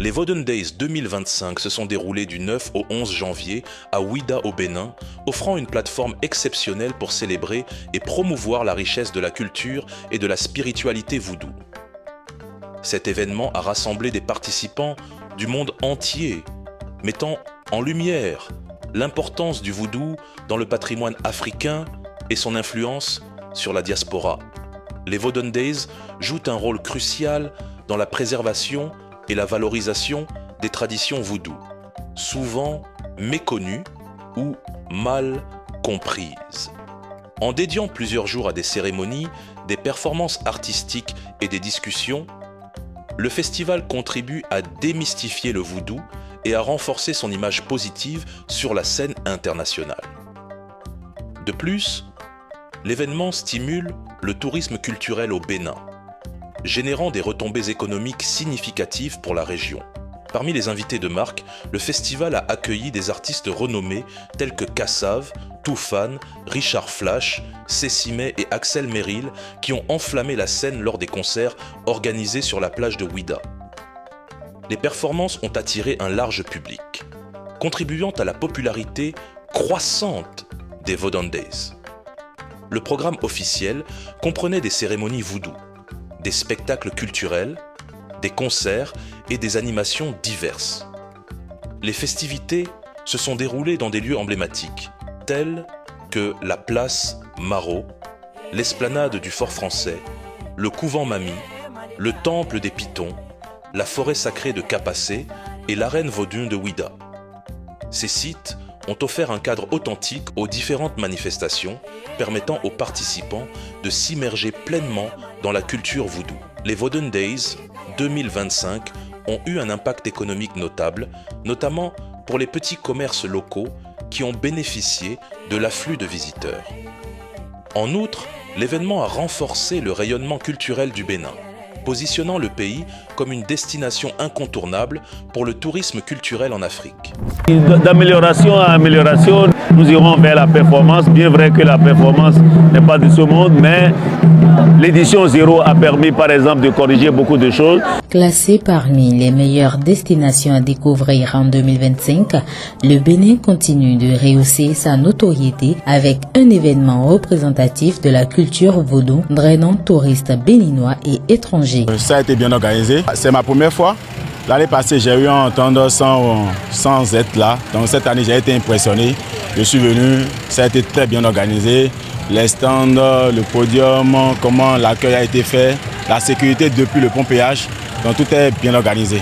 Les Vodun Days 2025 se sont déroulés du 9 au 11 janvier à Ouidah au Bénin, offrant une plateforme exceptionnelle pour célébrer et promouvoir la richesse de la culture et de la spiritualité vaudou. Cet événement a rassemblé des participants du monde entier, mettant en lumière l'importance du vaudou dans le patrimoine africain et son influence sur la diaspora. Les Vodun Days jouent un rôle crucial dans la préservation et la valorisation des traditions vaudou, souvent méconnues ou mal comprises. En dédiant plusieurs jours à des cérémonies, des performances artistiques et des discussions, le festival contribue à démystifier le vaudou et à renforcer son image positive sur la scène internationale. De plus, l'événement stimule le tourisme culturel au Bénin, générant des retombées économiques significatives pour la région. Parmi les invités de marque, le festival a accueilli des artistes renommés tels que Kassav, Toufan, Richard Flash, Cécimé et Axel Merrill qui ont enflammé la scène lors des concerts organisés sur la plage de Ouidah. Les performances ont attiré un large public, contribuant à la popularité croissante des Vodun Days. Le programme officiel comprenait des cérémonies voodoo, des spectacles culturels, des concerts et des animations diverses. Les festivités se sont déroulées dans des lieux emblématiques, tels que la place Marot, l'esplanade du Fort Français, le couvent Mamie, le temple des Pitons, la forêt sacrée de Capassé et l'arène Vaudun de Ouidah. Ces sites ont offert un cadre authentique aux différentes manifestations, permettant aux participants de s'immerger pleinement dans la culture vaudou. Les Vodun Days 2025 ont eu un impact économique notable, notamment pour les petits commerces locaux qui ont bénéficié de l'afflux de visiteurs. En outre, l'événement a renforcé le rayonnement culturel du Bénin, positionnant le pays comme une destination incontournable pour le tourisme culturel en Afrique. D'amélioration à amélioration, nous irons vers la performance. Bien vrai que la performance n'est pas de ce monde, mais l'édition 0 a permis par exemple de corriger beaucoup de choses. Classé parmi les meilleures destinations à découvrir en 2025, le Bénin continue de rehausser sa notoriété avec un événement représentatif de la culture vaudou, drainant touristes béninois et étrangers. Ça a été bien organisé. C'est ma première fois. L'année passée, j'ai eu à entendre sans être là. Donc cette année, j'ai été impressionné. Je suis venu, ça a été très bien organisé. Les stands, le podium, comment l'accueil a été fait, la sécurité depuis le pont péage. Donc tout est bien organisé.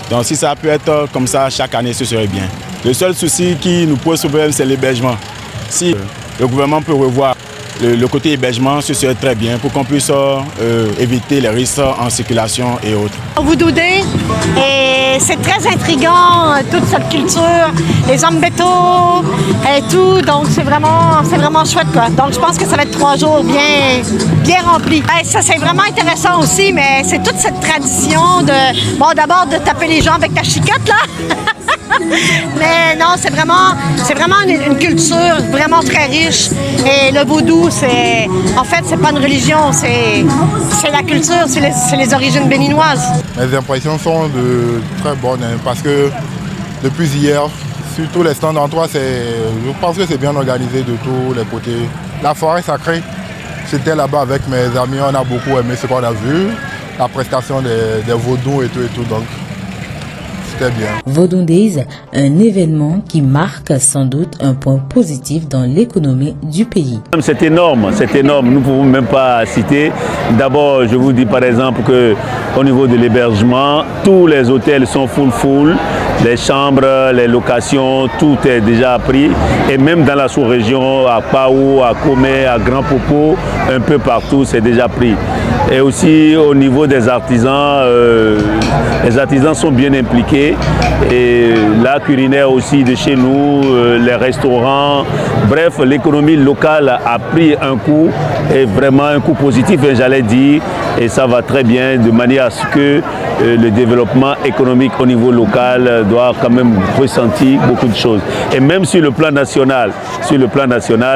Donc si ça peut être comme ça chaque année, ce serait bien. Le seul souci qui nous pose problème, c'est l'hébergement. Si le gouvernement peut revoir le côté hébergement, ce serait très bien pour qu'on puisse éviter les risques en circulation et autres. Voodoo Day, et c'est très intriguant, toute cette culture, les hommes béto et tout, donc c'est vraiment chouette quoi. Donc je pense que ça va être 3 jours bien remplis. Et ça c'est vraiment intéressant aussi, mais c'est toute cette tradition de, bon d'abord de taper les gens avec ta chicotte là. Mais non, c'est vraiment une culture vraiment très riche. Et le vaudou, en fait, c'est pas une religion, c'est la culture, c'est les origines béninoises. Mes impressions sont très bonnes parce que depuis hier, sur tous les stands d'endroit, je pense que c'est bien organisé de tous les côtés. La forêt sacrée, j'étais là-bas avec mes amis, on a beaucoup aimé ce qu'on a vu, la prestation des vaudous et tout, donc. Bien. Vodun Days, un événement qui marque sans doute un point positif dans l'économie du pays. C'est énorme, nous ne pouvons même pas citer. D'abord, je vous dis par exemple qu'au niveau de l'hébergement, tous les hôtels sont full, les chambres, les locations, tout est déjà pris. Et même dans la sous-région, à Paou, à Komé, à Grand Popo, un peu partout, c'est déjà pris. Et aussi au niveau des artisans, les artisans sont bien impliqués. Et l'art culinaire aussi de chez nous, les restaurants, bref, l'économie locale a pris un coup, et vraiment un coup positif, j'allais dire. et ça va très bien de manière à ce que le développement économique au niveau local doit quand même ressentir beaucoup de choses. Et même sur le plan national,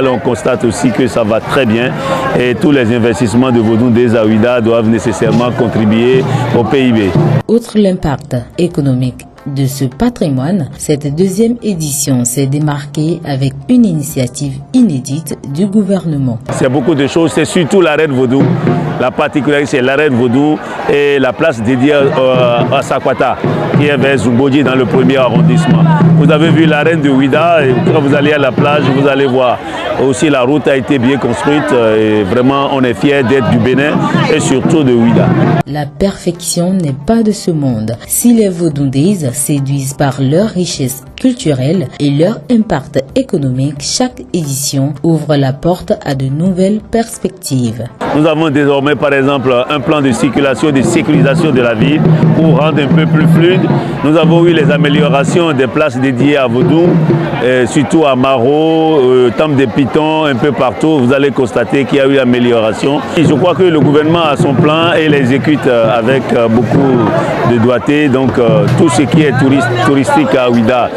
on constate aussi que ça va très bien et tous les investissements de Vodou Days à Ouidah doivent nécessairement contribuer au PIB. Outre l'impact économique de ce patrimoine, cette deuxième édition s'est démarquée avec une initiative inédite du gouvernement. C'est beaucoup de choses, c'est surtout l'arène Vodou. La particularité, c'est l'arène Vodou et la place dédiée à Sakwata, qui est vers Zumbodji dans le 1er arrondissement. Vous avez vu l'arène de Ouidah, et quand vous allez à la plage, vous allez voir. Aussi, la route a été bien construite et vraiment, on est fiers d'être du Bénin et surtout de Ouidah. La perfection n'est pas de ce monde. Si les Vodou Days séduisent par leur richesse culturelle et leur impact économique, chaque édition ouvre la porte à de nouvelles perspectives. Nous avons désormais, par exemple, un plan de circulation, de sécurisation de la ville pour rendre un peu plus fluide. Nous avons eu les améliorations des places dédiées à Vodou, surtout à Maro, Temple des Pitons, un peu partout. Vous allez constater qu'il y a eu amélioration. Et je crois que le gouvernement a son plan et l'exécute avec beaucoup de doigté. Donc tout ce qui est touristique à Ouidah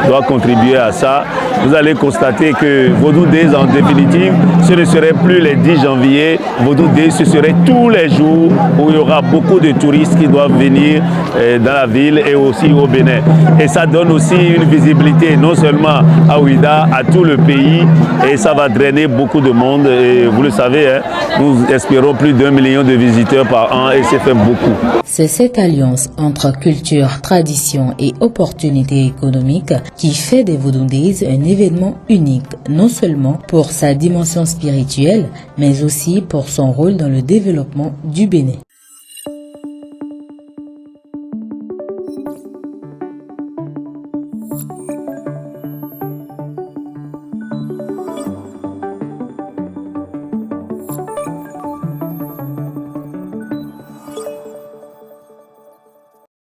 doit contribuer à ça. Vous allez constater que Vodou Days, en définitive, ce ne serait plus les 10 janvier. Vodou Days, ce serait tous les jours où il y aura beaucoup de touristes qui doivent venir dans la ville et aussi au Bénin. Et ça donne aussi une visibilité non seulement à Ouidah, à tout le pays, et ça va drainer beaucoup de monde. Et vous le savez, hein, nous espérons plus d'1 million de visiteurs par an et c'est fait beaucoup. C'est cette alliance entre culture, tradition et opportunités économiques qui fait des Vodou Days un événement unique, non seulement pour sa dimension spirituelle, mais aussi pour son rôle dans le développement du Bénin.